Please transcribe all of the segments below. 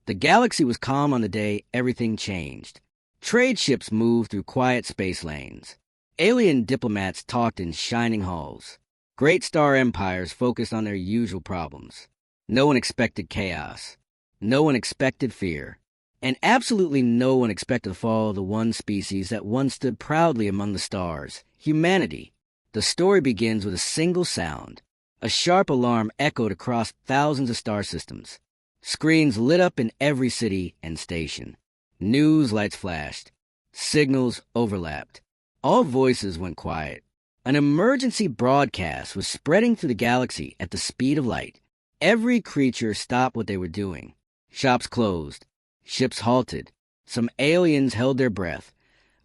The galaxy was calm on the day everything changed. Trade ships moved through quiet space lanes. Alien diplomats talked in shining halls. Great star empires focused on their usual problems. No one expected chaos. No one expected fear. And absolutely no one expected the fall of the one species that once stood proudly among the stars, humanity. The story begins with a single sound. A sharp alarm echoed across thousands of star systems. Screens lit up in every city and station. News lights flashed. Signals overlapped. All voices went quiet. An emergency broadcast was spreading through the galaxy at the speed of light. Every creature stopped what they were doing. Shops closed. Ships halted. Some aliens held their breath,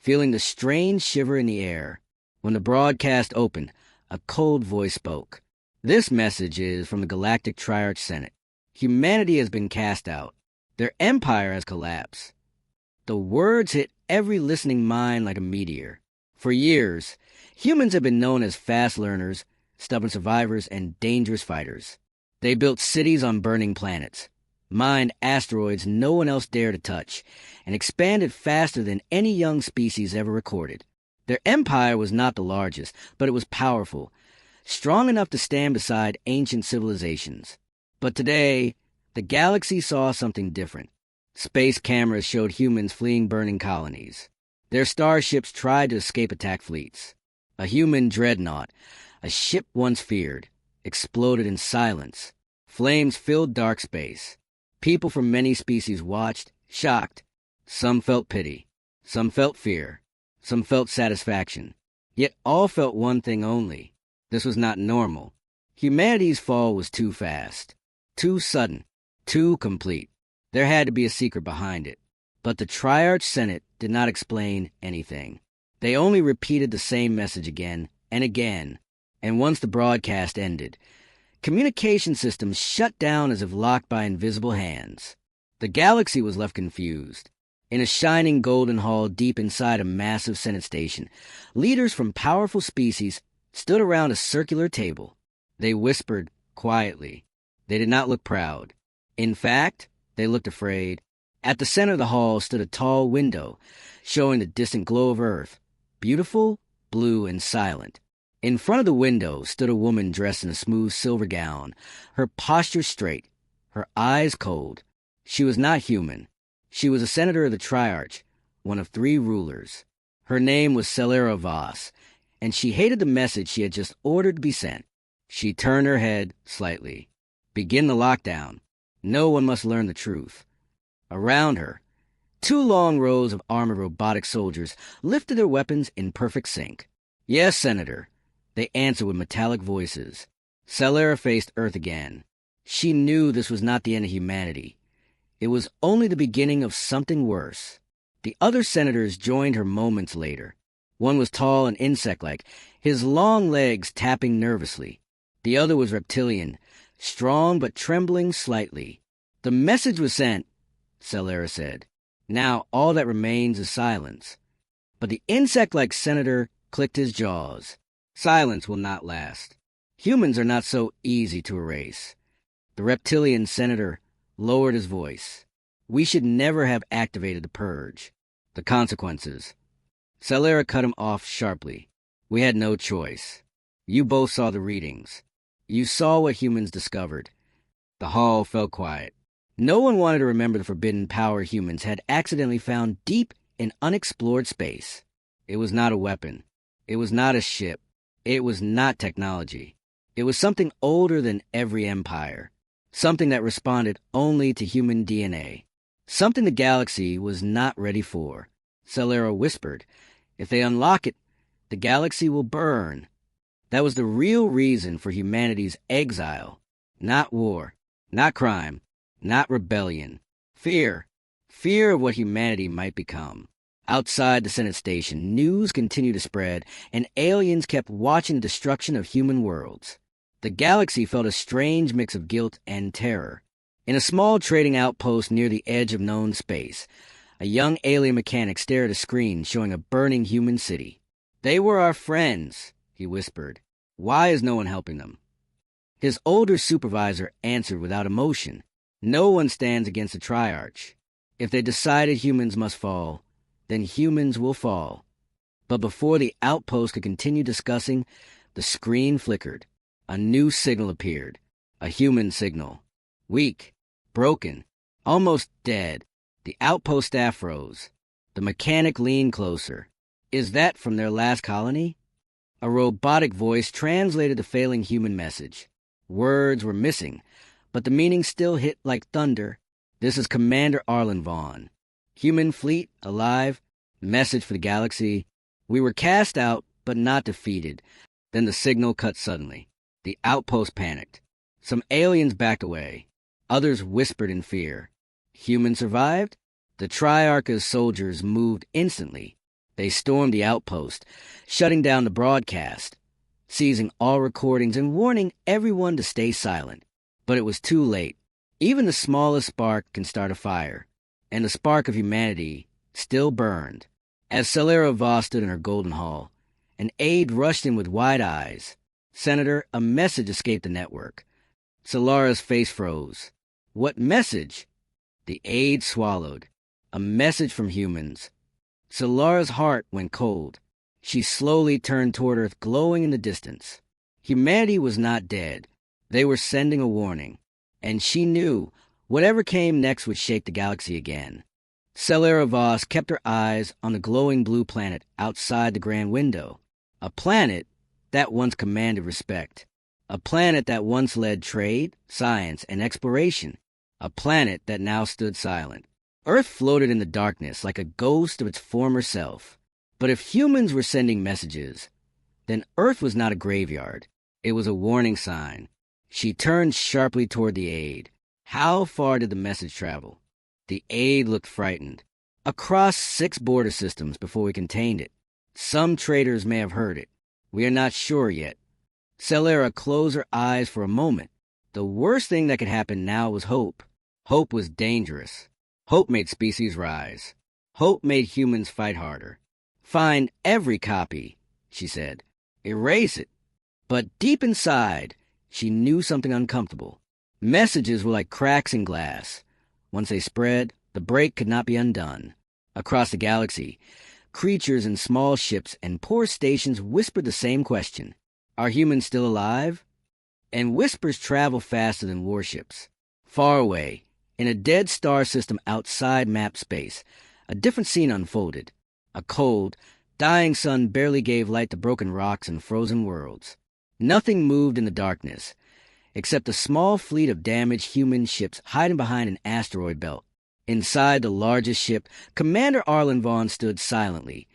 feeling the strange shiver in the air. When the broadcast opened, a cold voice spoke. This message is from the Galactic Triarch Senate. Humanity has been cast out. Their empire has collapsed. The words hit every listening mind like a meteor. For years, humans have been known as fast learners, stubborn survivors, and dangerous fighters. They built cities on burning planets, mined asteroids no one else dared to touch, and expanded faster than any young species ever recorded. Their empire was not the largest, but it was powerful, strong enough to stand beside ancient civilizations. But today, the galaxy saw something different. Space cameras showed humans fleeing burning colonies. Their starships tried to escape attack fleets. A human dreadnought, a ship once feared, exploded in silence. Flames filled dark space. People from many species watched, shocked. Some felt pity. Some felt fear. Some felt satisfaction. Yet all felt one thing only. This was not normal. Humanity's fall was too fast. Too sudden. Too complete. There had to be a secret behind it. But the Triarch Senate did not explain anything. They only repeated the same message again and again. And once the broadcast ended, communication systems shut down as if locked by invisible hands. The galaxy was left confused. In a shining golden hall deep inside a massive Senate station, leaders from powerful species stood around a circular table. They whispered quietly. They did not look proud. In fact, they looked afraid. At the center of the hall stood a tall window, showing the distant glow of Earth, beautiful, blue, and silent. In front of the window stood a woman dressed in a smooth silver gown, her posture straight, her eyes cold. She was not human. She was a senator of the Triarch, one of 3 rulers. Her name was Celera Voss, and she hated the message she had just ordered to be sent. She turned her head slightly. Begin the lockdown. No one must learn the truth. Around her, 2 long rows of armored robotic soldiers lifted their weapons in perfect sync. Yes, Senator, they answered with metallic voices. Celera faced Earth again. She knew this was not the end of humanity. It was only the beginning of something worse. The other senators joined her moments later. One was tall and insect-like, his long legs tapping nervously. The other was reptilian, strong but trembling slightly. The message was sent, Celera said. Now all that remains is silence. But the insect-like senator clicked his jaws. Silence will not last. Humans are not so easy to erase. The reptilian senator lowered his voice. We should never have activated the purge. The consequences. Celera cut him off sharply. We had no choice. You both saw the readings. You saw what humans discovered. The hall fell quiet. No one wanted to remember the forbidden power humans had accidentally found deep in unexplored space. It was not a weapon. It was not a ship. It was not technology. It was something older than every empire. Something that responded only to human DNA. Something the galaxy was not ready for. Celera whispered, if they unlock it, the galaxy will burn. That was the real reason for humanity's exile. Not war, not crime, not rebellion. Fear. Fear of what humanity might become. Outside the Senate station, news continued to spread, and aliens kept watching the destruction of human worlds. The galaxy felt a strange mix of guilt and terror. In a small trading outpost near the edge of known space, a young alien mechanic stared at a screen showing a burning human city. They were our friends, he whispered. Why is no one helping them? His older supervisor answered without emotion. No one stands against the Triarch. If they decided humans must fall, then humans will fall. But before the outpost could continue discussing, the screen flickered. A new signal appeared. A human signal. Weak, broken, almost dead. The outpost staff froze. The mechanic leaned closer. Is that from their last colony? A robotic voice translated the failing human message. Words were missing, but the meaning still hit like thunder. This is Commander Arlen Vaughn. Human fleet, alive. Message for the galaxy. We were cast out, but not defeated. Then the signal cut suddenly. The outpost panicked. Some aliens backed away. Others whispered in fear. Humans survived? The Triarch's soldiers moved instantly. They stormed the outpost, shutting down the broadcast, seizing all recordings and warning everyone to stay silent. But it was too late. Even the smallest spark can start a fire, and the spark of humanity still burned. As Celera Voss stood in her golden hall, an aide rushed in with wide eyes. Senator, a message escaped the network. Celara's face froze. What message? The aide swallowed. A message from humans. Celara's heart went cold. She slowly turned toward Earth, glowing in the distance. Humanity was not dead. They were sending a warning. And she knew whatever came next would shake the galaxy again. Celera Voss kept her eyes on the glowing blue planet outside the grand window. A planet that once commanded respect. A planet that once led trade, science, and exploration. A planet that now stood silent. Earth floated in the darkness like a ghost of its former self. But if humans were sending messages, then Earth was not a graveyard. It was a warning sign. She turned sharply toward the aide. How far did the message travel? The aide looked frightened. Across 6 border systems before we contained it. Some traders may have heard it. We are not sure yet. Celera closed her eyes for a moment. The worst thing that could happen now was hope. Hope was dangerous. Hope made species rise. Hope made humans fight harder. Find every copy, she said. Erase it. But deep inside, she knew something uncomfortable. Messages were like cracks in glass. Once they spread, the break could not be undone. Across the galaxy, creatures in small ships and poor stations whispered the same question. Are humans still alive? And whispers travel faster than warships. Far away, in a dead star system outside map space, a different scene unfolded. A cold, dying sun barely gave light to broken rocks and frozen worlds. Nothing moved in the darkness, except a small fleet of damaged human ships hiding behind an asteroid belt. Inside the largest ship, Commander Arlen Vaughn stood silently,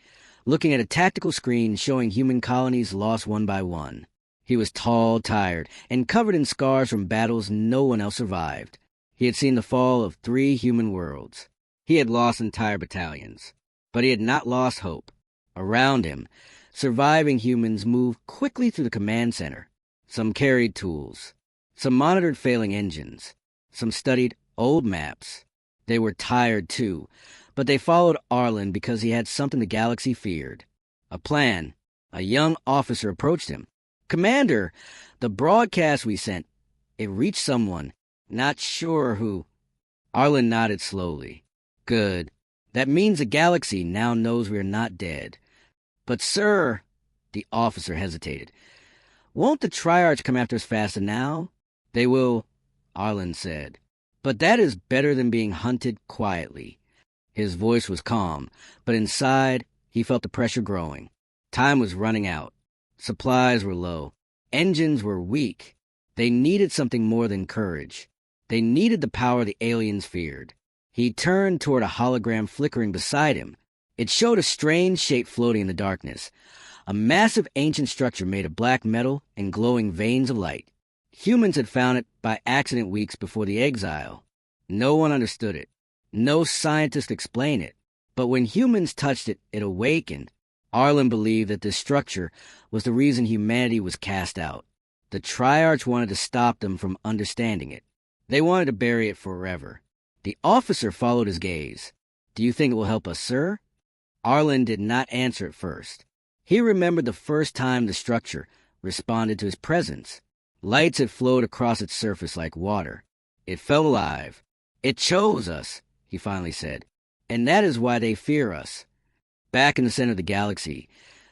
looking at a tactical screen showing human colonies lost one by one. He was tall, tired, and covered in scars from battles no one else survived. He had seen the fall of 3 human worlds. He had lost entire battalions. But he had not lost hope. Around him, surviving humans moved quickly through the command center. Some carried tools. Some monitored failing engines. Some studied old maps. They were tired, too, but they followed Arlen because he had something the galaxy feared. A plan. A young officer approached him. Commander, the broadcast we sent, it reached someone. Not sure who. Arlen nodded slowly. Good. That means the galaxy now knows we are not dead. But, sir, the officer hesitated. Won't the Triarch come after us faster now? They will, Arlen said. But that is better than being hunted quietly. His voice was calm, but inside he felt the pressure growing. Time was running out. Supplies were low. Engines were weak. They needed something more than courage. They needed the power the aliens feared. He turned toward a hologram flickering beside him. It showed a strange shape floating in the darkness, a massive ancient structure made of black metal and glowing veins of light. Humans had found it by accident weeks before the exile. No one understood it. No scientist explained it. But when humans touched it, it awakened. Arlen believed that this structure was the reason humanity was cast out. The Triarch wanted to stop them from understanding it. They wanted to bury it forever. The officer followed his gaze. Do you think it will help us, sir? Arlen did not answer at first. He remembered the first time the structure responded to his presence. Lights had flowed across its surface like water. It felt alive. It chose us, he finally said. And that is why they fear us. Back in the center of the galaxy,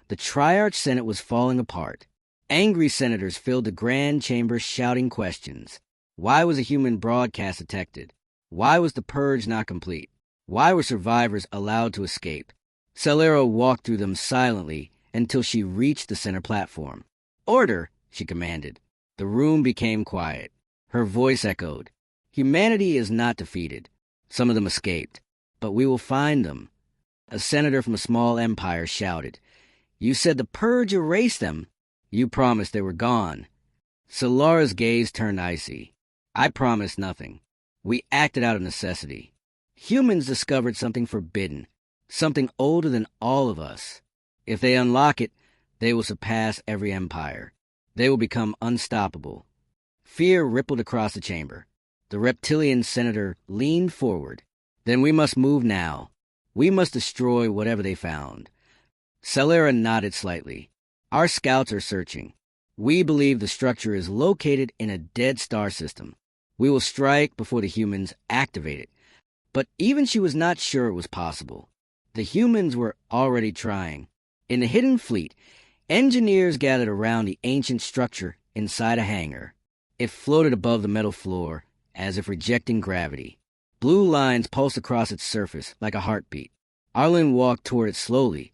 the Triarch Senate was falling apart. Angry senators filled the grand chamber shouting questions. Why was a human broadcast detected? Why was the purge not complete? Why were survivors allowed to escape? Celera walked through them silently until she reached the center platform. Order, she commanded. The room became quiet. Her voice echoed. Humanity is not defeated. Some of them escaped. But we will find them. A senator from a small empire shouted. You said the purge erased them. You promised they were gone. Solara's gaze turned icy. I promised nothing. We acted out of necessity. Humans discovered something forbidden, something older than all of us. If they unlock it, they will surpass every empire. They will become unstoppable. Fear rippled across the chamber. The reptilian senator leaned forward. Then we must move now. We must destroy whatever they found. Celera nodded slightly. Our scouts are searching. We believe the structure is located in a dead star system. We will strike before the humans activate it. But even she was not sure it was possible. The humans were already trying. In the hidden fleet, engineers gathered around the ancient structure inside a hangar. It floated above the metal floor, as if rejecting gravity. Blue lines pulsed across its surface like a heartbeat. Arlen walked toward it slowly,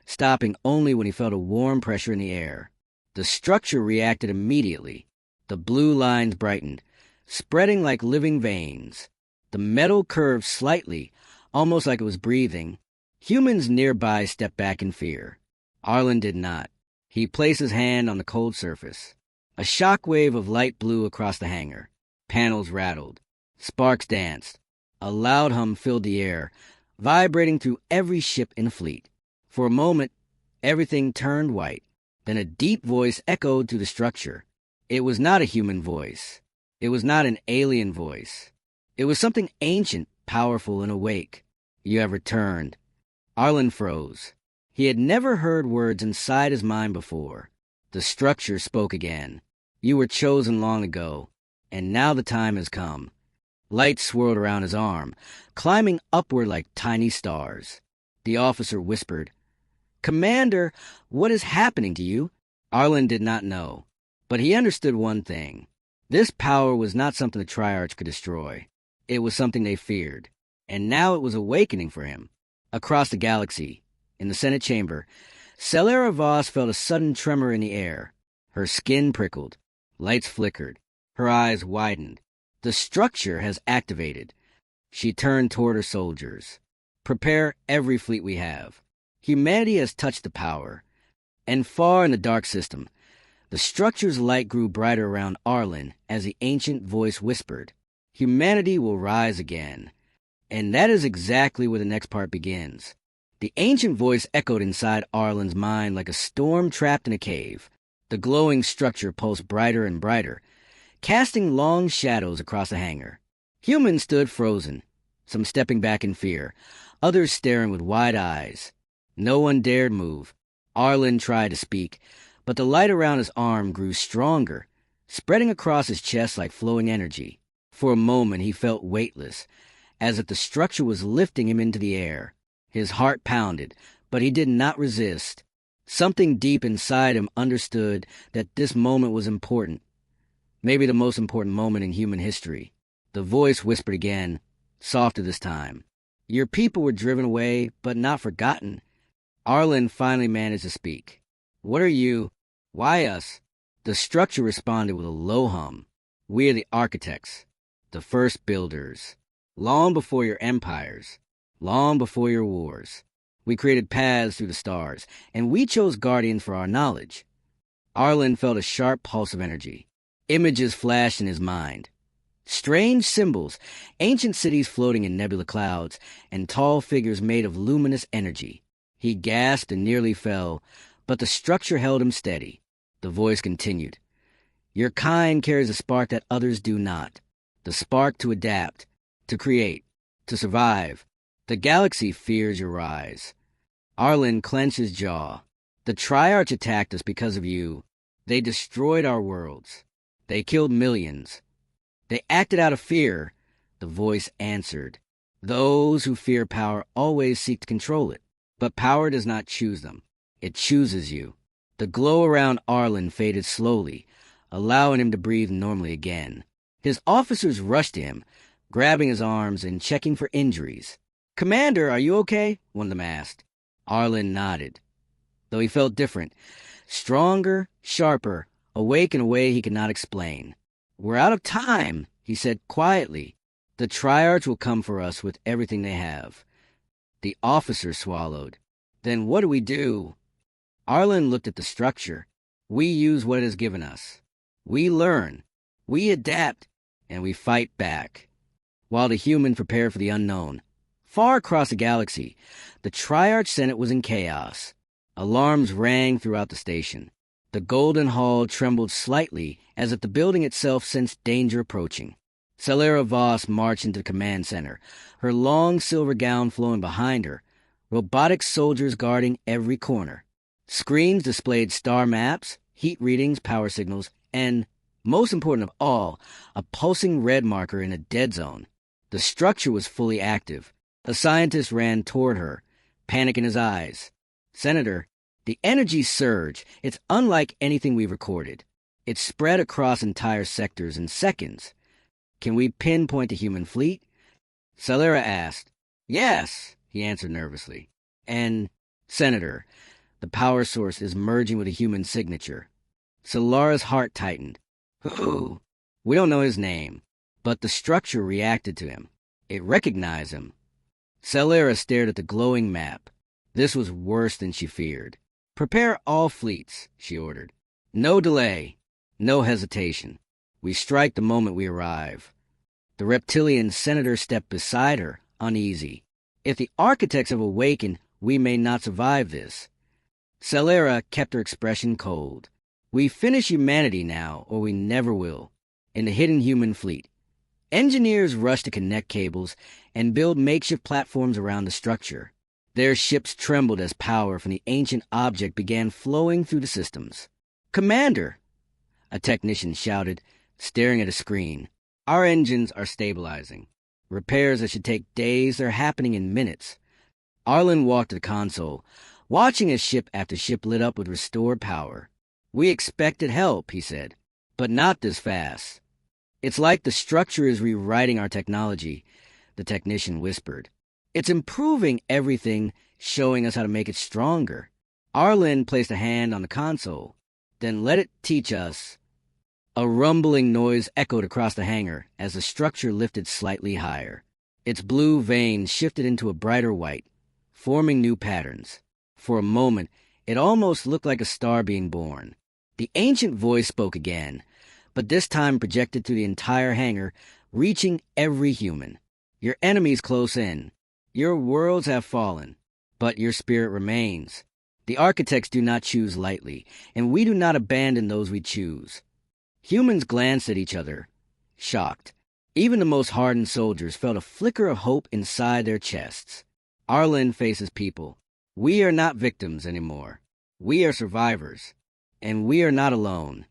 stopping only when he felt a warm pressure in the air. The structure reacted immediately. The blue lines brightened, spreading like living veins. The metal curved slightly, almost like it was breathing. Humans nearby stepped back in fear. Arlen did not. He placed his hand on the cold surface. A shockwave of light blew across the hangar. Panels rattled. Sparks danced. A loud hum filled the air, vibrating through every ship in the fleet. For a moment, everything turned white. Then a deep voice echoed through the structure. It was not a human voice. It was not an alien voice. It was something ancient, powerful, and awake. You have returned. Arlen froze. He had never heard words inside his mind before. The structure spoke again. You were chosen long ago, and now the time has come. Light swirled around his arm, climbing upward like tiny stars. The officer whispered, Commander, what is happening to you? Arlen did not know, but he understood one thing. This power was not something the Triarch could destroy. It was something they feared, and now it was awakening for him. Across the galaxy, in the Senate chamber, Celera Voss felt a sudden tremor in the air. Her skin prickled. Lights flickered. Her eyes widened. The structure has activated. She turned toward her soldiers. Prepare every fleet we have. Humanity has touched the power. And far in the dark system, the structure's light grew brighter around Arlen as the ancient voice whispered, Humanity will rise again. And that is exactly where the next part begins. The ancient voice echoed inside Arlen's mind like a storm trapped in a cave. The glowing structure pulsed brighter and brighter, casting long shadows across the hangar. Humans stood frozen, some stepping back in fear, others staring with wide eyes. No one dared move. Arlen tried to speak, but the light around his arm grew stronger, spreading across his chest like flowing energy. For a moment he felt weightless, as if the structure was lifting him into the air. His heart pounded, but he did not resist. Something deep inside him understood that this moment was important, maybe the most important moment in human history. The voice whispered again, softer this time. Your people were driven away, but not forgotten. Arlen finally managed to speak. What are you? Why us? The structure responded with a low hum. We are the architects, the first builders. Long before your empires, long before your wars, we created paths through the stars, and we chose guardians for our knowledge. Arlen felt a sharp pulse of energy. Images flashed in his mind. Strange symbols, ancient cities floating in nebula clouds, and tall figures made of luminous energy. He gasped and nearly fell, but the structure held him steady. The voice continued. Your kind carries a spark that others do not. The spark to adapt, to create, to survive. The galaxy fears your rise. Arlen clenched his jaw. The Triarch attacked us because of you. They destroyed our worlds. They killed millions. They acted out of fear, the voice answered. Those who fear power always seek to control it, but power does not choose them. It chooses you. The glow around Arlen faded slowly, allowing him to breathe normally again. His officers rushed to him, grabbing his arms and checking for injuries. "Commander, are you okay?" one of them asked. Arlen nodded, though he felt different. Stronger, sharper, awake in a way he could not explain. "We're out of time," he said quietly. "The Triarchs will come for us with everything they have." The officer swallowed. "Then what do we do?" Arlen looked at the structure. "We use what it has given us. We learn, we adapt, and we fight back." While the humans prepared for the unknown, far across the galaxy, the Triarch Senate was in chaos. Alarms rang throughout the station. The Golden Hall trembled slightly as if the building itself sensed danger approaching. Celera Voss marched into the command center, her long silver gown flowing behind her, robotic soldiers guarding every corner. Screens displayed star maps, heat readings, power signals, and, most important of all, a pulsing red marker in a dead zone. The structure was fully active. A scientist ran toward her, panic in his eyes. "Senator, the energy surge. It's unlike anything we've recorded. It spread across entire sectors in seconds. Can we pinpoint the human fleet?" Celera asked. "Yes," he answered nervously. "And, Senator, the power source is merging with a human signature." Celera's heart tightened. "Who?" "We don't know his name, but the structure reacted to him. It recognized him." Celera stared at the glowing map. This was worse than she feared. "Prepare all fleets," she ordered. "No delay, no hesitation. We strike the moment we arrive." The reptilian senator stepped beside her, uneasy. "If the architects have awakened, we may not survive this." Celera kept her expression cold. "We finish humanity now, or we never will. In the hidden human fleet. Engineers rush to connect cables and build makeshift platforms around the structure. Their ships trembled as power from the ancient object began flowing through the systems. "Commander!" a technician shouted, staring at a screen. "Our engines are stabilizing. Repairs that should take days are happening in minutes." Arlen walked to the console, watching as ship after ship lit up with restored power. "We expected help," he said, "but not this fast." "It's like the structure is rewriting our technology," the technician whispered. "It's improving everything, showing us how to make it stronger." Arlen placed a hand on the console. "Then let it teach us." A rumbling noise echoed across the hangar as the structure lifted slightly higher. Its blue veins shifted into a brighter white, forming new patterns. For a moment, it almost looked like a star being born. The ancient voice spoke again, but this time projected through the entire hangar, reaching every human. "Your enemies close in. Your worlds have fallen, but your spirit remains. The architects do not choose lightly, and we do not abandon those we choose." Humans glanced at each other, shocked. Even the most hardened soldiers felt a flicker of hope inside their chests. Arlen faces people. "We are not victims anymore. We are survivors. And we are not alone."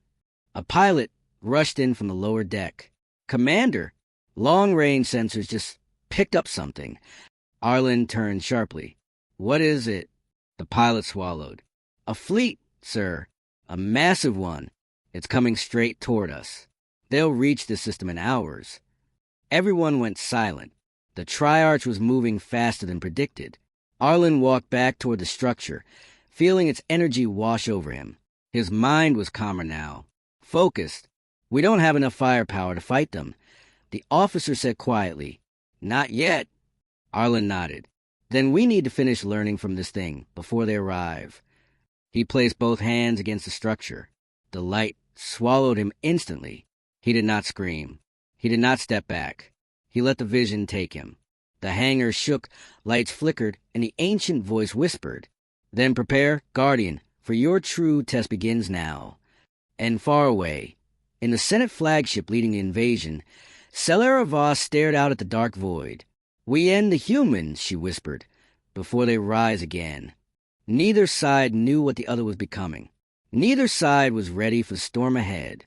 A pilot rushed in from the lower deck. "Commander!" Long-range sensors just picked up something. Arlen turned sharply. "What is it?" The pilot swallowed. "A fleet, sir. A massive one. It's coming straight toward us. They'll reach the system in hours." Everyone went silent. The Triarch was moving faster than predicted. Arlen walked back toward the structure, feeling its energy wash over him. His mind was calmer now, focused. "We don't have enough firepower to fight them," the officer said quietly. "Not yet." Arlen nodded. "Then we need to finish learning from this thing before they arrive." He placed both hands against the structure. The light swallowed him instantly. He did not scream. He did not step back. He let the vision take him. The hangar shook, lights flickered, and the ancient voice whispered, "Then prepare, Guardian, for your true test begins now." And far away, in the Senate flagship leading the invasion, Celera Voss stared out at the dark void. "We end the humans," she whispered, "before they rise again." Neither side knew what the other was becoming. Neither side was ready for the storm ahead.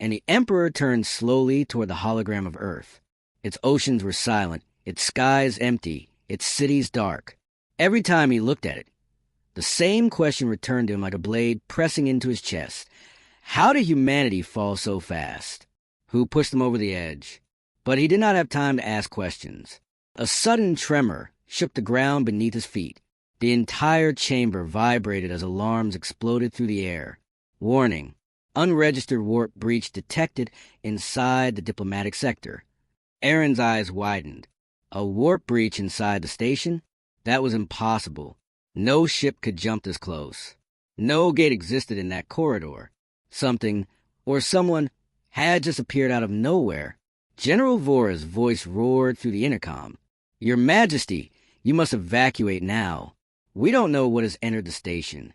and the Emperor turned slowly toward the hologram of Earth. Its oceans were silent, its skies empty, its cities dark. Every time he looked at it, the same question returned to him like a blade pressing into his chest. How did humanity fall so fast? Who pushed them over the edge? But he did not have time to ask questions. A sudden tremor shook the ground beneath his feet. The entire chamber vibrated as alarms exploded through the air. Warning: unregistered warp breach detected inside the diplomatic sector. Aaron's eyes widened. A warp breach inside the station? That was impossible. No ship could jump this close. No gate existed in that corridor. Something, or someone, had just appeared out of nowhere. General Vora's voice roared through the intercom. "Your Majesty, you must evacuate now. We don't know what has entered the station."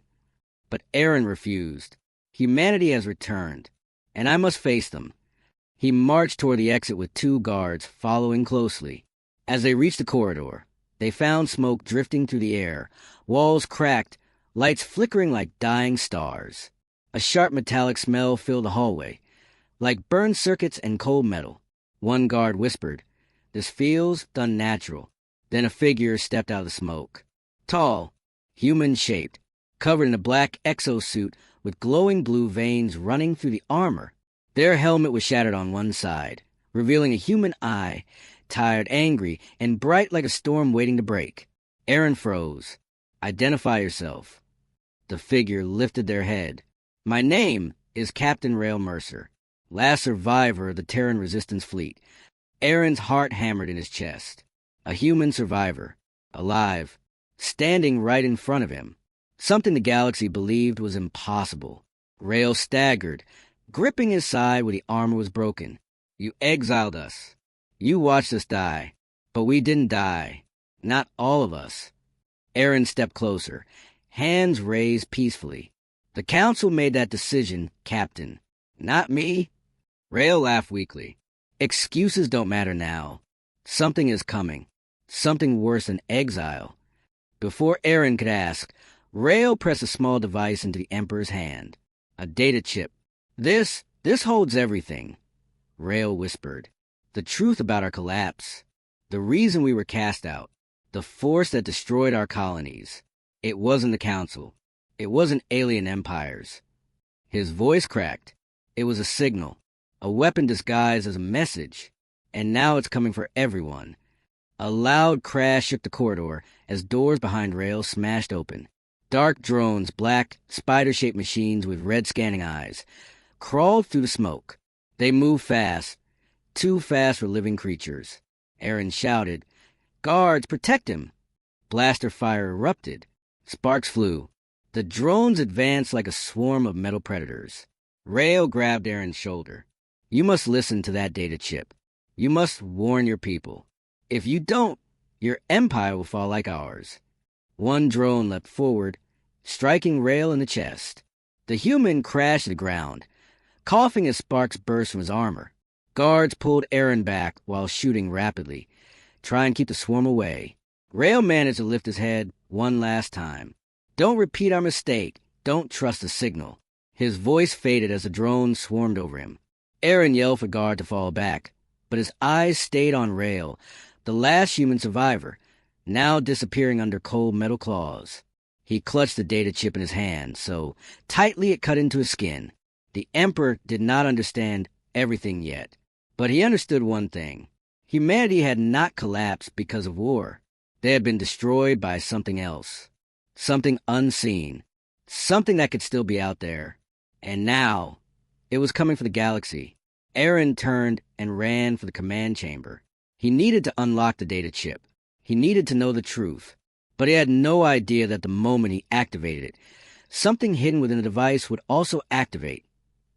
But Aaron refused. Humanity has returned, and I must face them. He marched toward the exit with 2 guards following closely. As they reached the corridor, they found smoke drifting through the air, walls cracked, lights flickering like dying stars. A sharp metallic smell filled the hallway, like burned circuits and cold metal. One guard whispered, "This feels unnatural." Then a figure stepped out of the smoke. Tall, human-shaped, covered in a black exosuit with glowing blue veins running through the armor. Their helmet was shattered on one side, revealing a human eye, tired, angry, and bright like a storm waiting to break. Aaron froze. "Identify yourself." The figure lifted their head. "My name is Captain Rail Mercer, last survivor of the Terran Resistance Fleet." Aaron's heart hammered in his chest. A human survivor, alive, standing right in front of him. Something the galaxy believed was impossible. Rail staggered, gripping his side where the armor was broken. "You exiled us. You watched us die. But we didn't die. Not all of us." Aaron stepped closer, hands raised peacefully. "The Council made that decision, Captain. Not me." Rail laughed weakly. "Excuses don't matter now. Something is coming. Something worse than exile." Before Aaron could ask, Rail pressed a small device into the Emperor's hand. A data chip. This holds everything," Rail whispered. "The truth about our collapse. The reason we were cast out. The force that destroyed our colonies. It wasn't the Council. It wasn't alien empires." His voice cracked. It was a signal. A weapon disguised as a message. And now it's coming for everyone. A loud crash shook the corridor as doors behind Rail smashed open. Dark drones, black, spider-shaped machines with red scanning eyes, crawled through the smoke. They moved fast, too fast for living creatures. Aaron shouted, "Guards, protect him!" Blaster fire erupted. Sparks flew. The drones advanced like a swarm of metal predators. Rail grabbed Aaron's shoulder. "You must listen to that data chip. You must warn your people. If you don't, your empire will fall like ours." One drone leapt forward, striking Rail in the chest. The human crashed to the ground, coughing as sparks burst from his armor. Guards pulled Aaron back while shooting rapidly, trying to keep the swarm away. Rail managed to lift his head one last time. "Don't repeat our mistake. Don't trust the signal." His voice faded as the drones swarmed over him. Aaron yelled for guard to fall back, but his eyes stayed on Rail, the last human survivor, now disappearing under cold metal claws. He clutched the data chip in his hand, so tightly it cut into his skin. The Emperor did not understand everything yet, but he understood one thing. Humanity had not collapsed because of war. They had been destroyed by something else. Something unseen. Something that could still be out there. And now, it was coming for the galaxy. Aaron turned and ran for the command chamber. He needed to unlock the data chip. He needed to know the truth. But he had no idea that the moment he activated it, something hidden within the device would also activate.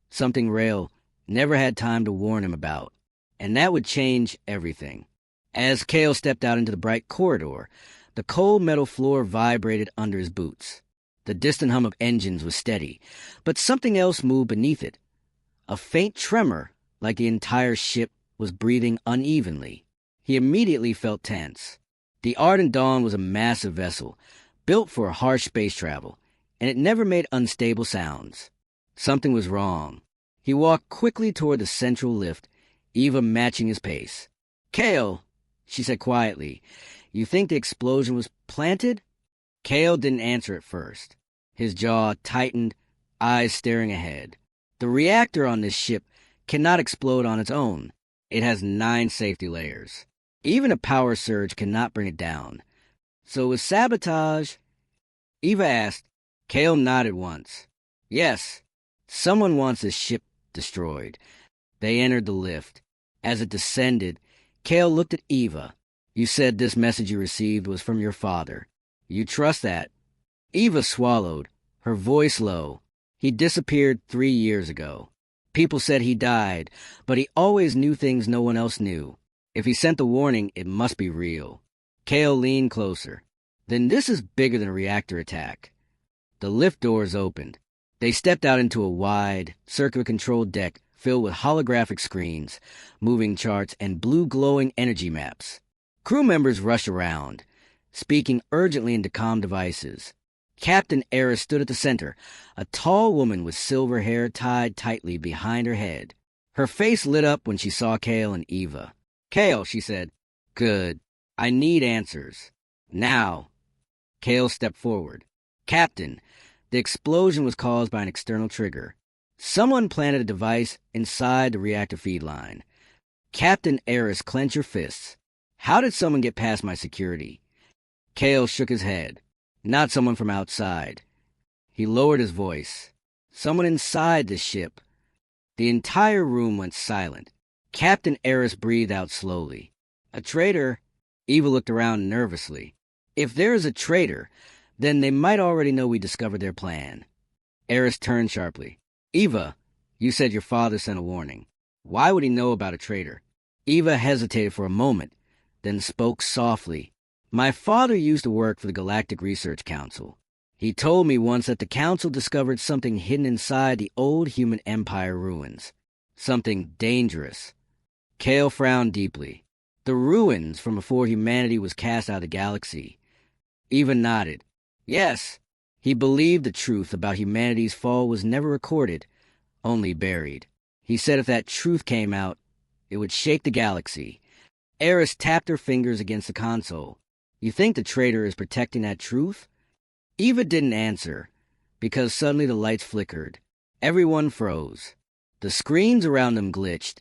Something Rail never had time to warn him about. And that would change everything. As Kale stepped out into the bright corridor, the cold metal floor vibrated under his boots. The distant hum of engines was steady, but something else moved beneath it. A faint tremor, like the entire ship was breathing unevenly. He immediately felt tense. The Ardent Dawn was a massive vessel, built for harsh space travel, and it never made unstable sounds. Something was wrong. He walked quickly toward the central lift, Eva matching his pace. "Kale," she said quietly, "you think the explosion was planted?" Kale didn't answer at first. His jaw tightened, eyes staring ahead. The reactor on this ship cannot explode on its own. It has 9 safety layers. Even a power surge cannot bring it down. So with sabotage, Eva asked. Kale nodded once. Yes, someone wants this ship destroyed. They entered the lift. As it descended, Kale looked at Eva. You said this message you received was from your father. You trust that? Eva swallowed, her voice low. He disappeared 3 years ago. People said he died, but he always knew things no one else knew. If he sent the warning, it must be real. Kale leaned closer. Then this is bigger than a reactor attack. The lift doors opened. They stepped out into a wide, circular-controlled deck filled with holographic screens, moving charts, and blue glowing energy maps. Crew members rushed around, speaking urgently into comm devices. Captain Eris stood at the center, a tall woman with silver hair tied tightly behind her head. Her face lit up when she saw Kale and Eva. "Kale," she said. "Good. I need answers. Now." Kale stepped forward. "Captain, the explosion was caused by an external trigger. Someone planted a device inside the reactor feed line." Captain Eris clenched her fists. "How did someone get past my security?" Kale shook his head. "Not someone from outside." He lowered his voice. "Someone inside the ship." The entire room went silent. Captain Eris breathed out slowly. "A traitor?" Eva looked around nervously. "If there is a traitor, then they might already know we discovered their plan." Eris turned sharply. "Eva, you said your father sent a warning. Why would he know about a traitor?" Eva hesitated for a moment, then spoke softly. "My father used to work for the Galactic Research Council. He told me once that the Council discovered something hidden inside the old human empire ruins. Something dangerous." Kale frowned deeply. "The ruins from before humanity was cast out of the galaxy." Eva nodded. "Yes, he believed the truth about humanity's fall was never recorded, only buried. He said if that truth came out, it would shake the galaxy." Eris tapped her fingers against the console. "You think the traitor is protecting that truth?" Eva didn't answer, because suddenly the lights flickered. Everyone froze. The screens around them glitched,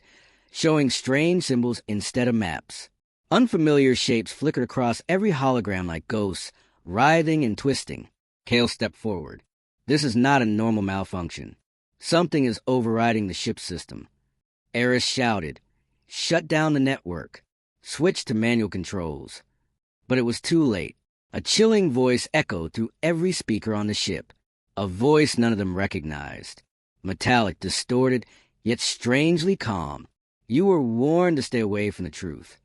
showing strange symbols instead of maps. Unfamiliar shapes flickered across every hologram like ghosts, writhing and twisting. Kale stepped forward. "This is not a normal malfunction. Something is overriding the ship's system." Eris shouted, "Shut down the network. Switch to manual controls." But it was too late. A chilling voice echoed through every speaker on the ship, a voice none of them recognized. Metallic, distorted, yet strangely calm. "You were warned to stay away from the truth."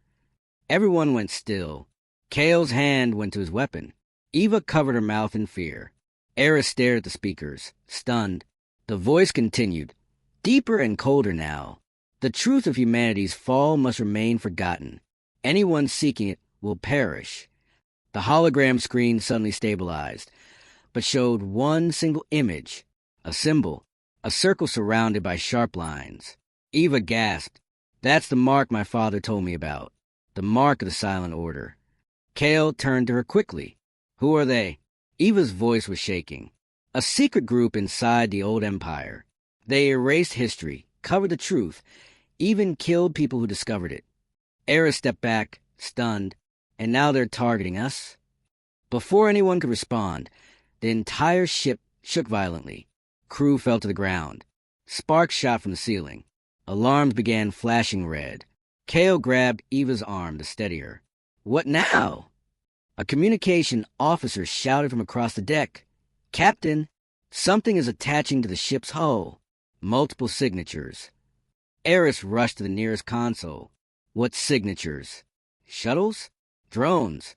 Everyone went still. Kale's hand went to his weapon. Eva covered her mouth in fear. Eris stared at the speakers, stunned. The voice continued, deeper and colder now. "The truth of humanity's fall must remain forgotten. Anyone seeking it will perish." The hologram screen suddenly stabilized, but showed one single image, a symbol, a circle surrounded by sharp lines. Eva gasped. "That's the mark my father told me about. The mark of the Silent Order." Kale turned to her quickly. "Who are they?" Eva's voice was shaking. "A secret group inside the old empire. They erased history, covered the truth, even killed people who discovered it." Eris stepped back, stunned, "And now they're targeting us?" Before anyone could respond, the entire ship shook violently. Crew fell to the ground. Sparks shot from the ceiling. Alarms began flashing red. Kale grabbed Eva's arm to steady her. "What now?" A communication officer shouted from across the deck. "Captain, something is attaching to the ship's hull. Multiple signatures." Eris rushed to the nearest console. "What signatures? Shuttles? Drones?"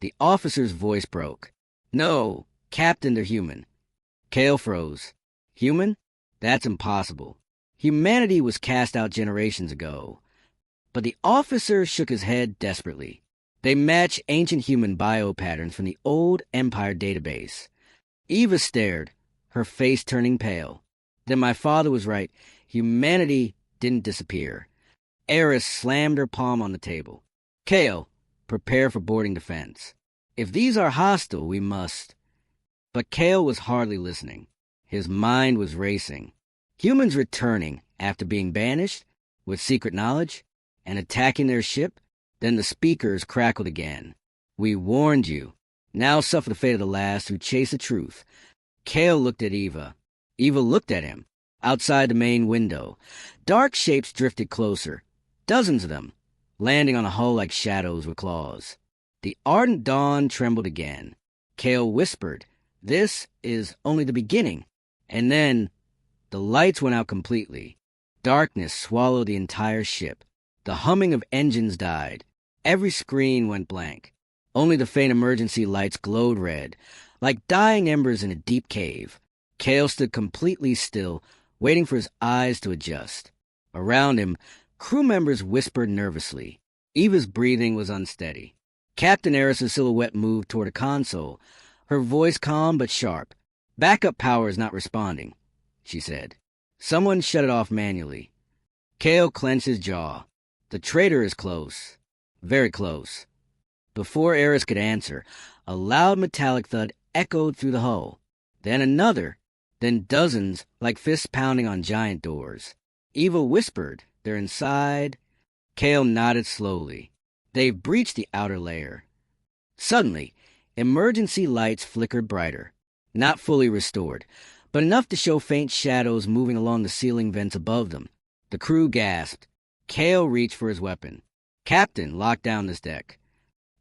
The officer's voice broke. "No, Captain, they're human." Kale froze. "Human? That's impossible. Humanity was cast out generations ago." But the officer shook his head desperately. "They match ancient human biopatterns from the old Empire database." Eva stared, her face turning pale. "Then my father was right. Humanity didn't disappear. Eris slammed her palm on the table. Kale, prepare for boarding defense. If these are hostile, we must. But Kale was hardly listening. His mind was racing. Humans returning after being banished, with secret knowledge, and attacking their ship? Then the speakers crackled again. We warned you. Now suffer the fate of the last who chase the truth. Kale looked at Eva. Eva looked at him. Outside the main window, dark shapes drifted closer. Dozens of them, landing on a hull like shadows with claws. The ardent dawn trembled again. Kale whispered, "This is only the beginning." And then the lights went out completely. Darkness swallowed the entire ship. The humming of engines died. Every screen went blank. Only the faint emergency lights glowed red, like dying embers in a deep cave. Kale stood completely still, waiting for his eyes to adjust. Around him, crew members whispered nervously. Eva's breathing was unsteady. Captain Eris's silhouette moved toward a console, her voice calm but sharp. "Backup power is not responding," she said. "Someone shut it off manually." Kale clenched his jaw. "The traitor is close. Very close." Before Eris could answer, a loud metallic thud echoed through the hull. Then another. Then dozens, like fists pounding on giant doors. Eva whispered, "They're inside." Kale nodded slowly. "They've breached the outer layer." Suddenly, emergency lights flickered brighter. Not fully restored, but enough to show faint shadows moving along the ceiling vents above them. The crew gasped. Kale reached for his weapon. "Captain, lock down this deck."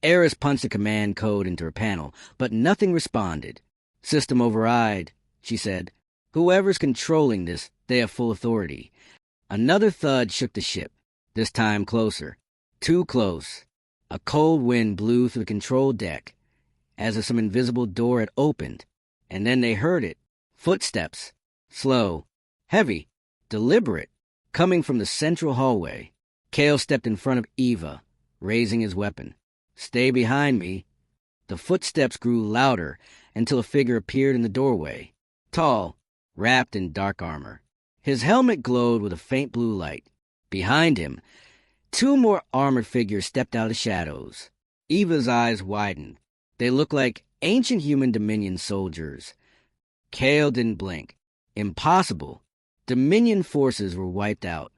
Eris punched a command code into her panel, but nothing responded. "System override," she said. "Whoever's controlling this, they have full authority." Another thud shook the ship, this time closer. Too close. A cold wind blew through the control deck, as if some invisible door had opened, and then they heard it. Footsteps. Slow, heavy, deliberate, coming from the central hallway. Kale stepped in front of Eva, raising his weapon. "Stay behind me." The footsteps grew louder until a figure appeared in the doorway. Tall, wrapped in dark armor. His helmet glowed with a faint blue light. Behind him, two more armored figures stepped out of the shadows. Eva's eyes widened. They looked like ancient human Dominion soldiers. Kale didn't blink. Impossible. Dominion forces were wiped out.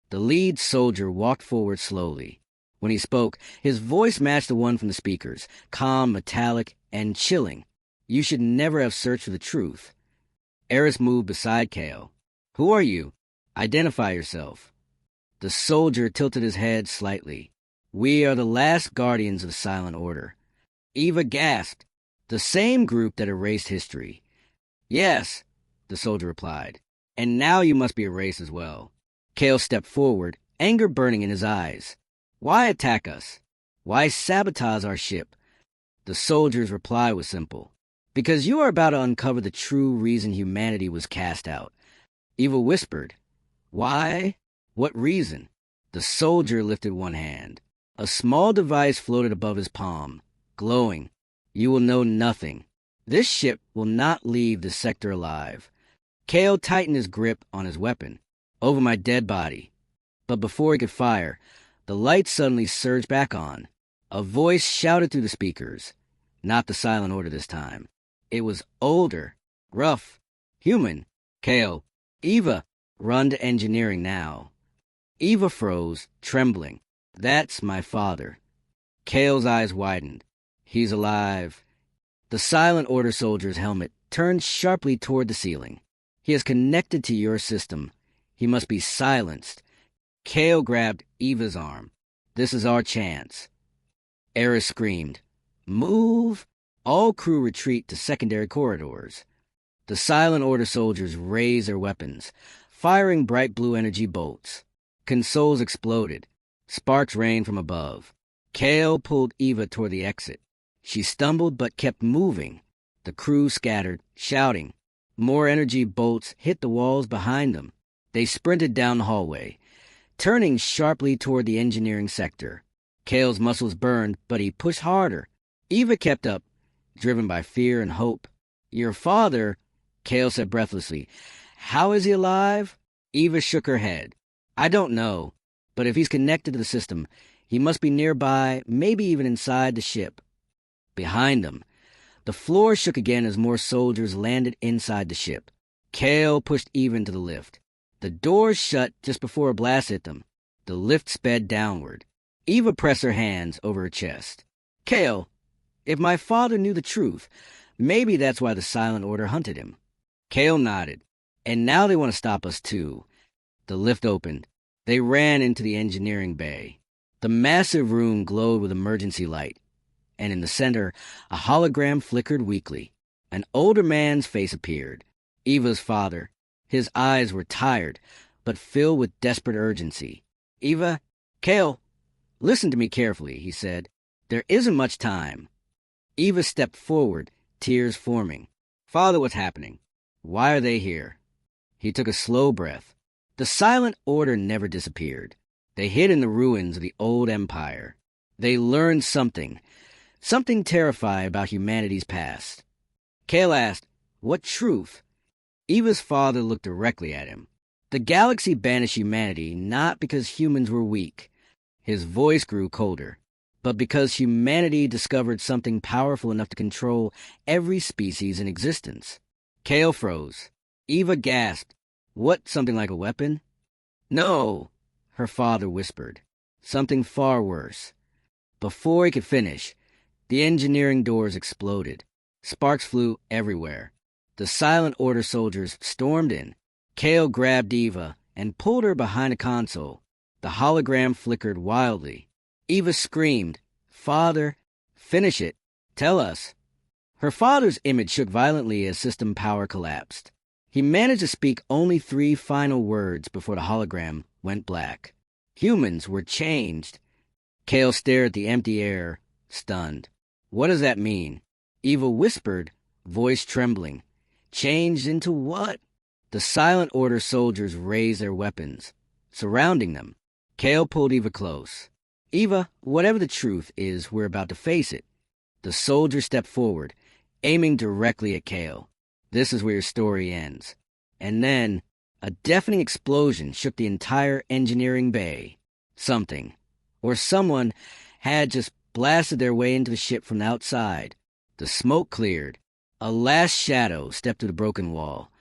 The lead soldier walked forward slowly. When he spoke, his voice matched the one from the speakers, calm, metallic, and chilling. "You should never have searched for the truth." Eris moved beside Kale. "Who are you? Identify yourself." The soldier tilted his head slightly. "We are the last guardians of the Silent Order." Eva gasped. "The same group that erased history." "Yes," the soldier replied. "And now you must be erased as well." Kale stepped forward, anger burning in his eyes. "Why attack us? Why sabotage our ship?" The soldier's reply was simple. "Because you are about to uncover the true reason humanity was cast out." Eva whispered, "Why? What reason?" The soldier lifted one hand. A small device floated above his palm, glowing. "You will know nothing. This ship will not leave this sector alive." Kale tightened his grip on his weapon. "Over my dead body." But before he could fire, the lights suddenly surged back on. A voice shouted through the speakers. Not the Silent Order this time. It was older, rough, human. "Kale, Eva, run to engineering now." Eva froze, trembling. "That's my father." Kale's eyes widened. "He's alive." The Silent Order soldier's helmet turned sharply toward the ceiling. "He is connected to your system. He must be silenced." Kale grabbed Eva's arm. "This is our chance." Eris screamed, "Move!" All crew retreat to secondary corridors. The Silent Order soldiers raised their weapons, firing bright blue energy bolts. Consoles exploded. Sparks rained from above. Kale pulled Eva toward the exit. She stumbled but kept moving. The crew scattered, shouting. More energy bolts hit the walls behind them. They sprinted down the hallway, turning sharply toward the engineering sector. Kale's muscles burned, but he pushed harder. Eva kept up, driven by fear and hope. "Your father," Kale said breathlessly. "How is he alive?" Eva shook her head. I don't know, but if he's connected to the system, he must be nearby, maybe even inside the ship. Behind them, the floor shook again as more soldiers landed inside the ship. Kale pushed Eva into the lift. The doors shut just before a blast hit them. The lift sped downward. Eva pressed her hands over her chest. Kale, if my father knew the truth, maybe that's why the Silent Order hunted him. Kale nodded. And now they want to stop us too. The lift opened. They ran into the engineering bay. The massive room glowed with emergency light, and in the center, a hologram flickered weakly. An older man's face appeared. Eva's father. His eyes were tired, but filled with desperate urgency. Eva, Kale, listen to me carefully, he said. There isn't much time. Eva stepped forward, tears forming. Father, what's happening? Why are they here? He took a slow breath. The Silent Order never disappeared. They hid in the ruins of the old empire. They learned something terrifying about humanity's past. Kale asked, what truth? Eva's father looked directly at him. The galaxy banished humanity not because humans were weak. His voice grew colder, but because humanity discovered something powerful enough to control every species in existence. Kale froze. Eva gasped. What, something like a weapon? No, her father whispered. Something far worse. Before he could finish, the engineering doors exploded. Sparks flew everywhere. The Silent Order soldiers stormed in. Kale grabbed Eva and pulled her behind a console. The hologram flickered wildly. Eva screamed, Father, finish it. Tell us. Her father's image shook violently as system power collapsed. He managed to speak only 3 final words before the hologram went black. Humans were changed. Kale stared at the empty air, stunned. What does that mean? Eva whispered, voice trembling. Changed into what? The Silent Order soldiers raised their weapons, surrounding them. Kale pulled Eva close. Eva, whatever the truth is, we're about to face it. The soldier stepped forward, aiming directly at Kale. This is where your story ends. And then, a deafening explosion shook the entire engineering bay. Something, or someone, had just blasted their way into the ship from the outside. The smoke cleared. A last shadow stepped through the broken wall,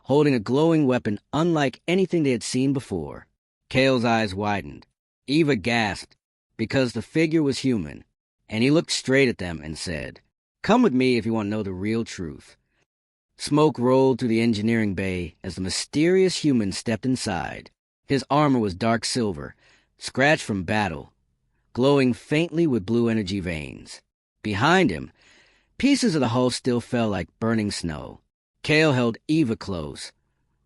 holding a glowing weapon unlike anything they had seen before. Kale's eyes widened. Eva gasped, because the figure was human, and he looked straight at them and said, Come with me if you want to know the real truth. Smoke rolled through the engineering bay as the mysterious human stepped inside. His armor was dark silver, scratched from battle, glowing faintly with blue energy veins. Behind him, pieces of the hull still fell like burning snow. Kale held Eva close,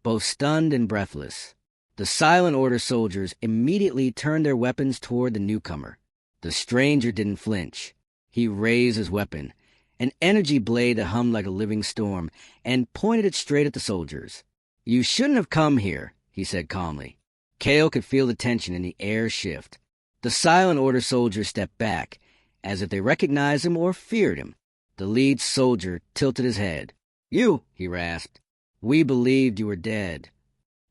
both stunned and breathless. The Silent Order soldiers immediately turned their weapons toward the newcomer. The stranger didn't flinch. He raised his weapon, an energy blade that hummed like a living storm, and pointed it straight at the soldiers. You shouldn't have come here, he said calmly. Kale could feel the tension in the air shift. The Silent Order soldiers stepped back, as if they recognized him or feared him. The lead soldier tilted his head. You, he rasped. We believed you were dead.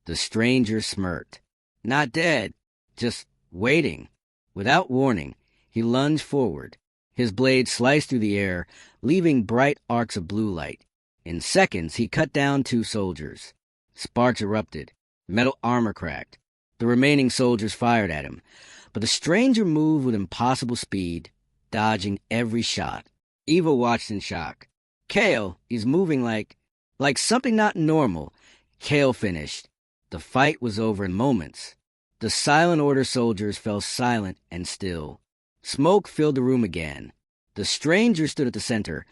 The stranger smirked. Not dead, just waiting. Without warning, he lunged forward. His blade sliced through the air, leaving bright arcs of blue light. In seconds, he cut down 2 soldiers. Sparks erupted. Metal armor cracked. The remaining soldiers fired at him, but the stranger moved with impossible speed, dodging every shot. Eva watched in shock. Kale, he's moving like something not normal. Kale finished. The fight was over in moments. The Silent Order soldiers fell silent and still. Smoke filled the room again. The stranger stood at the center,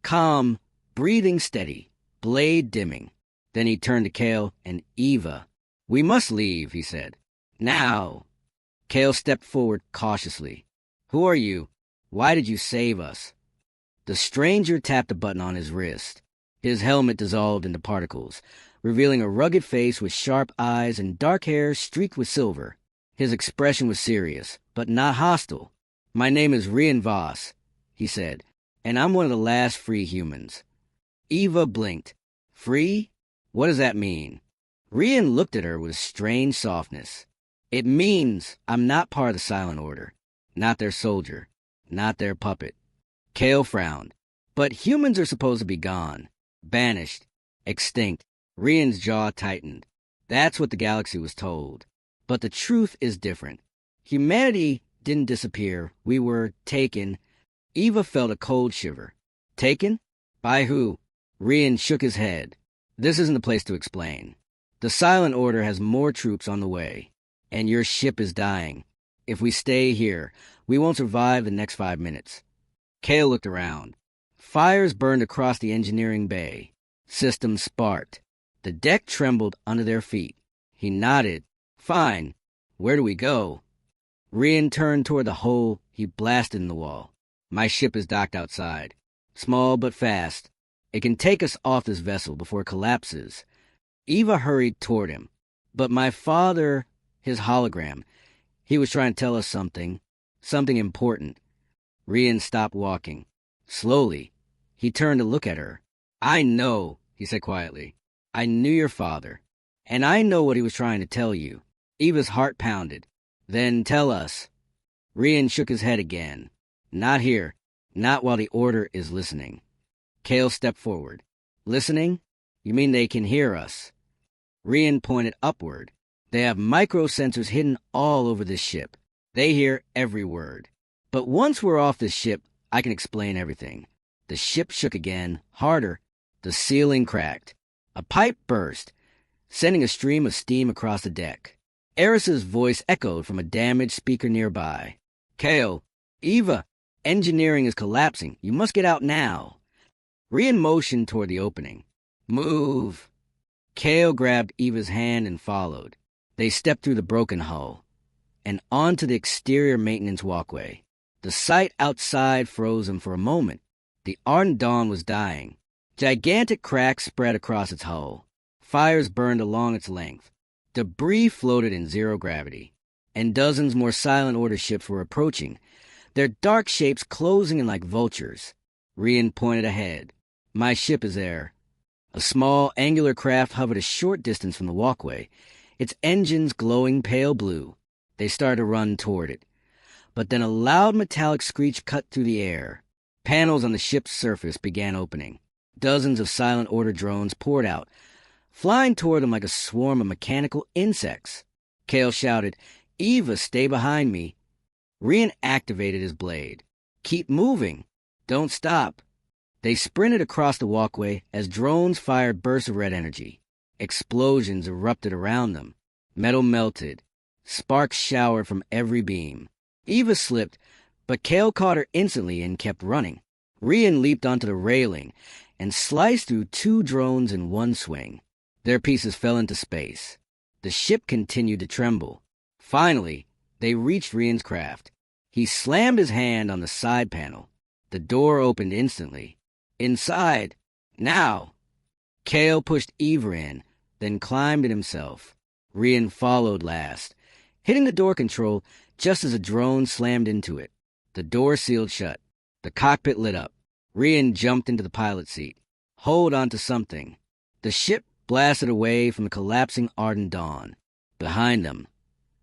calm, breathing steady, blade dimming. Then he turned to Kale and Eva. We must leave, he said. Now. Kale stepped forward cautiously. Who are you? Why did you save us? The stranger tapped a button on his wrist. His helmet dissolved into particles, revealing a rugged face with sharp eyes and dark hair streaked with silver. His expression was serious, but not hostile. My name is Rian Voss, he said, and I'm one of the last free humans. Eva blinked. Free? What does that mean? Rian looked at her with strange softness. It means I'm not part of the Silent Order, not their soldier, not their puppet. Kale frowned. But humans are supposed to be gone, banished, extinct. Rian's jaw tightened. That's what the galaxy was told. But the truth is different. Humanity didn't disappear. We were taken. Eva felt a cold shiver. Taken? By who? Rian shook his head. This isn't the place to explain. The Silent Order has more troops on the way, and your ship is dying. If we stay here, we won't survive the next 5 minutes. Kale looked around. Fires burned across the engineering bay. Systems sparked. The deck trembled under their feet. He nodded. Fine. Where do we go? Rian turned toward the hole he blasted in the wall. My ship is docked outside. Small but fast. It can take us off this vessel before it collapses. Eva hurried toward him. But my father, his hologram, he was trying to tell us something important. Rian stopped walking. Slowly, he turned to look at her. I know, he said quietly. I knew your father, and I know what he was trying to tell you. Eva's heart pounded. Then tell us. Rian shook his head again. Not here. Not while the Order is listening. Kale stepped forward. Listening? You mean they can hear us? Rian pointed upward. They have micro-sensors hidden all over this ship. They hear every word. But once we're off this ship, I can explain everything. The ship shook again, harder. The ceiling cracked. A pipe burst, sending a stream of steam across the deck. Eris's voice echoed from a damaged speaker nearby. Kale, Eva, engineering is collapsing. You must get out now. Rian motioned toward the opening. Move. Kale grabbed Eva's hand and followed. They stepped through the broken hull and onto the exterior maintenance walkway. The sight outside froze him for a moment. The ardent dawn was dying. Gigantic cracks spread across its hull. Fires burned along its length. Debris floated in zero gravity. And dozens more Silent Order ships were approaching, their dark shapes closing in like vultures. Rian pointed ahead. My ship is there. A small, angular craft hovered a short distance from the walkway, its engines glowing pale blue. They started to run toward it. But then a loud metallic screech cut through the air. Panels on the ship's surface began opening. Dozens of Silent Order drones poured out, flying toward them like a swarm of mechanical insects. Kale shouted, Eva, stay behind me. Rian activated his blade. Keep moving. Don't stop. They sprinted across the walkway as drones fired bursts of red energy. Explosions erupted around them. Metal melted. Sparks showered from every beam. Eva slipped, but Kale caught her instantly and kept running. Rian leaped onto the railing and sliced through 2 drones in one swing. Their pieces fell into space. The ship continued to tremble. Finally, they reached Rian's craft. He slammed his hand on the side panel. The door opened instantly. Inside. Now. Kale pushed Eva in, then climbed it himself. Rian followed last, hitting the door control just as a drone slammed into it. The door sealed shut. The cockpit lit up. Rian jumped into the pilot seat. Hold on to something. The ship blasted away from the collapsing ardent dawn. Behind them,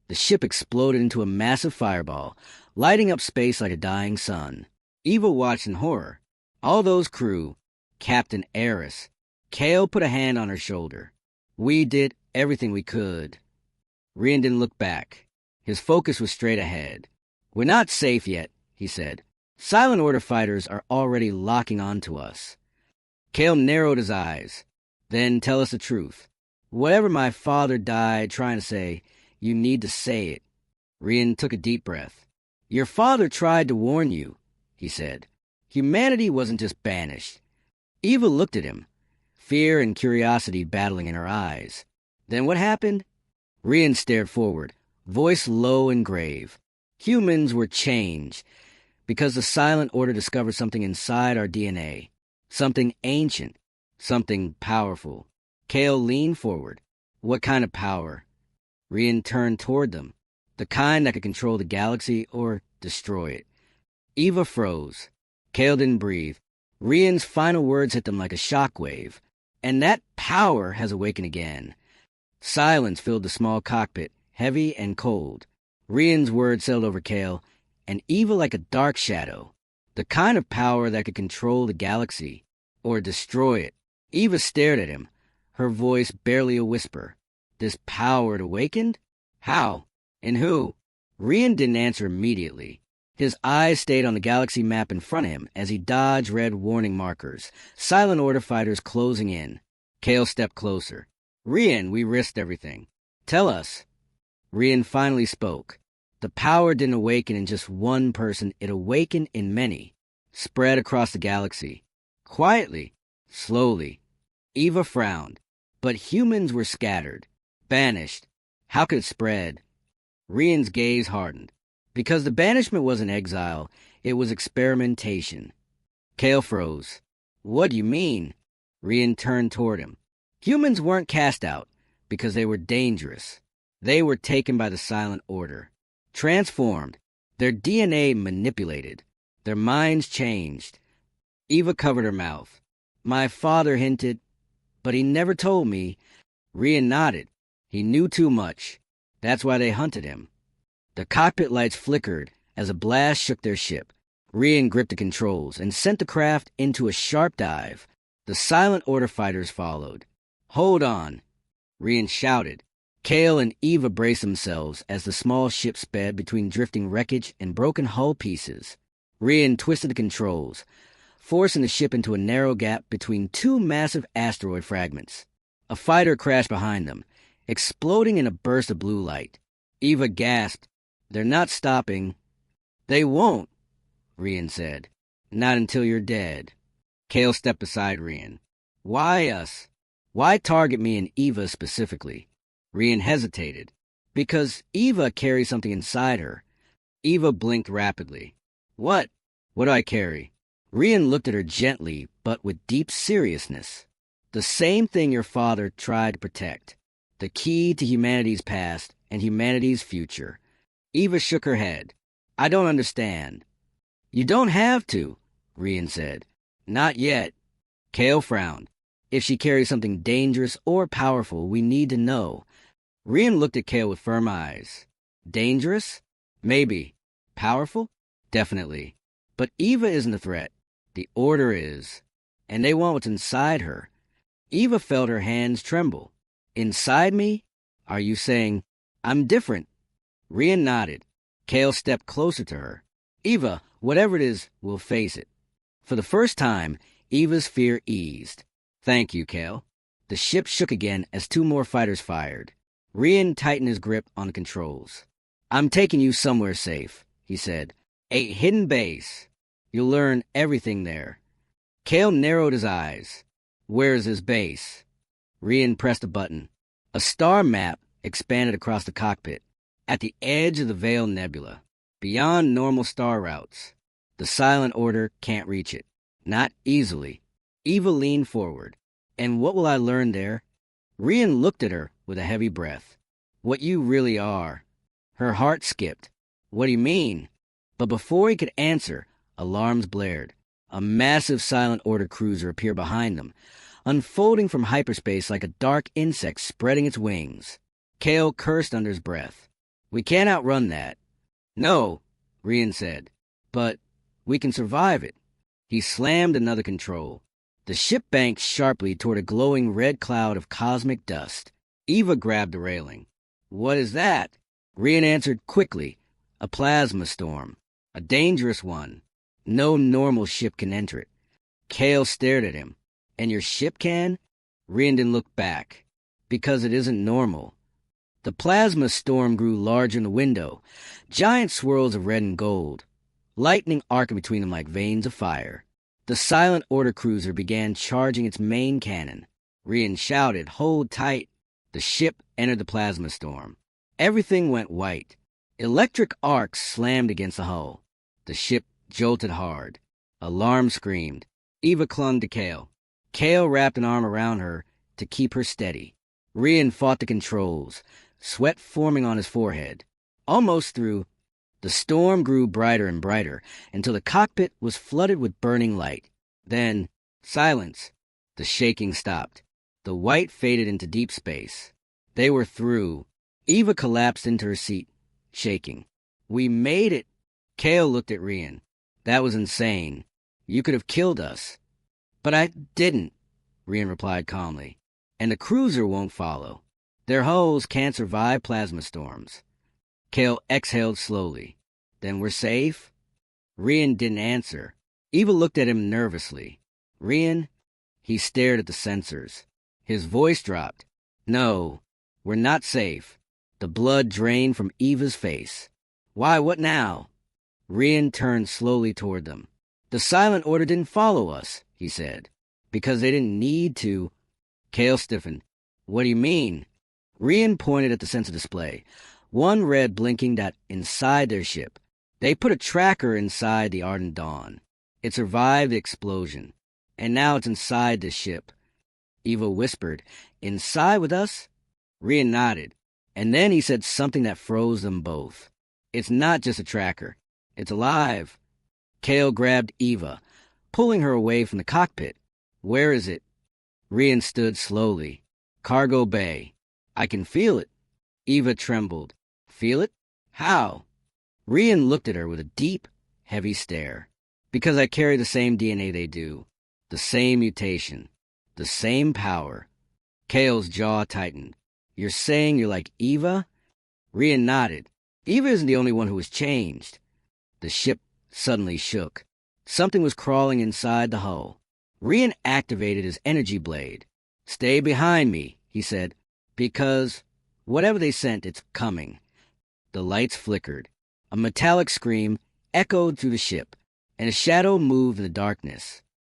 the ship exploded into a massive fireball, lighting up space like a dying sun. Eva watched in horror. All those crew, Captain Eris. Kale put a hand on her shoulder. We did everything we could. Rian didn't look back. His focus was straight ahead. We're not safe yet, he said. Silent Order fighters are already locking onto us. Kale narrowed his eyes. Then tell us the truth. Whatever my father died trying to say, you need to say it. Rian took a deep breath. Your father tried to warn you, he said. Humanity wasn't just banished. Eva looked at him, fear and curiosity battling in her eyes. Then what happened? Rian stared forward, voice low and grave. Humans were changed because the Silent Order discovered something inside our DNA, something ancient, something powerful. Kale leaned forward. What kind of power? Rian turned toward them, the kind that could control the galaxy or destroy it. Eva froze. Kale didn't breathe. Rian's final words hit them like a shockwave. And that power has awakened again. Silence filled the small cockpit, heavy and cold. Rian's words sailed over Kale, and evil like a dark shadow. The kind of power that could control the galaxy, or destroy it. Eva stared at him, her voice barely a whisper. This power had awakened? How? And who? Rian didn't answer immediately. His eyes stayed on the galaxy map in front of him as he dodged red warning markers, silent order fighters closing in. Kale stepped closer. Rian, we risked everything. Tell us. Rian finally spoke. The power didn't awaken in just one person, it awakened in many, spread across the galaxy. Quietly, slowly. Eva frowned. But humans were scattered, banished. How could it spread? Rian's gaze hardened. Because the banishment wasn't exile, it was experimentation. Kale froze. What do you mean? Rian turned toward him. Humans weren't cast out because they were dangerous. They were taken by the Silent Order. Transformed, their DNA manipulated, their minds changed. Eva covered her mouth. My father hinted, but he never told me. Rian nodded. He knew too much. That's why they hunted him. The cockpit lights flickered as a blast shook their ship. Rian gripped the controls and sent the craft into a sharp dive. The Silent Order fighters followed. Hold on, Rian shouted. Kale and Eva braced themselves as the small ship sped between drifting wreckage and broken hull pieces. Rian twisted the controls, forcing the ship into a narrow gap between two massive asteroid fragments. A fighter crashed behind them, exploding in a burst of blue light. Eva gasped. They're not stopping. They won't, Rian said. Not until you're dead. Kale stepped beside Rian. Why us? Why target me and Eva specifically? Rian hesitated. Because Eva carries something inside her. Eva blinked rapidly. What? What do I carry? Rian looked at her gently, but with deep seriousness. The same thing your father tried to protect. The key to humanity's past and humanity's future. Eva shook her head. I don't understand. You don't have to, Rian said. Not yet. Kale frowned. If she carries something dangerous or powerful, we need to know. Rian looked at Kale with firm eyes. Dangerous? Maybe. Powerful? Definitely. But Eva isn't a threat. The Order is. And they want what's inside her. Eva felt her hands tremble. Inside me? Are you saying, I'm different? Rian nodded. Kale stepped closer to her. Eva, whatever it is, we'll face it. For the first time, Eva's fear eased. Thank you, Kale. The ship shook again as two more fighters fired. Rian tightened his grip on the controls. I'm taking you somewhere safe, he said. A hidden base. You'll learn everything there. Kale narrowed his eyes. Where's his base? Rian pressed a button. A star map expanded across the cockpit. At the edge of the Veil Nebula. Beyond normal star routes. The Silent Order can't reach it. Not easily. Eva leaned forward. And what will I learn there? Rian looked at her with a heavy breath. What you really are. Her heart skipped. What do you mean? But before he could answer, alarms blared. A massive Silent Order cruiser appeared behind them, unfolding from hyperspace like a dark insect spreading its wings. Kale cursed under his breath. We can't outrun that. No, Rian said. But we can survive it. He slammed another control. The ship banked sharply toward a glowing red cloud of cosmic dust. Eva grabbed the railing. What is that? Rian answered quickly. A plasma storm. A dangerous one. No normal ship can enter it. Kale stared at him. And your ship can? Rian didn't look back. Because it isn't normal. The plasma storm grew larger in the window. Giant swirls of red and gold. Lightning arcing between them like veins of fire. The Silent Order cruiser began charging its main cannon. Rian shouted, Hold tight. The ship entered the plasma storm. Everything went white. Electric arcs slammed against the hull. The ship jolted hard. Alarm screamed. Eva clung to Kale. Kale wrapped an arm around her to keep her steady. Rian fought the controls, sweat forming on his forehead. Almost through. The storm grew brighter and brighter until the cockpit was flooded with burning light. Then, silence. The shaking stopped. The white faded into deep space. They were through. Eva collapsed into her seat, shaking. We made it. Kale looked at Rian. That was insane. You could have killed us. But I didn't, Rian replied calmly. And the cruiser won't follow. Their hulls can't survive plasma storms. Kale exhaled slowly. Then we're safe? Rian didn't answer. Eva looked at him nervously. Rian? He stared at the sensors. His voice dropped. No, we're not safe. The blood drained from Eva's face. Why, what now? Rian turned slowly toward them. The silent order didn't follow us, he said. Because they didn't need to. Kale stiffened. What do you mean? Rian pointed at the sensor display. One red blinking dot inside their ship. They put a tracker inside the Ardent Dawn. It survived the explosion. And now it's inside the ship. Eva whispered, Inside with us? Rian nodded. And then he said something that froze them both. It's not just a tracker. It's alive. Kale grabbed Eva, pulling her away from the cockpit. Where is it? Rian stood slowly. Cargo bay. I can feel it. Eva trembled. Feel it? How? Rian looked at her with a deep, heavy stare. Because I carry the same DNA they do. The same mutation. The same power. Kale's jaw tightened. You're saying you're like Eva? Rian nodded. Eva isn't the only one who was changed. The ship suddenly shook. Something was crawling inside the hull. Rian activated his energy blade. Stay behind me, he said, because whatever they sent, it's coming. The lights flickered. A metallic scream echoed through the ship, and a shadow moved in the darkness.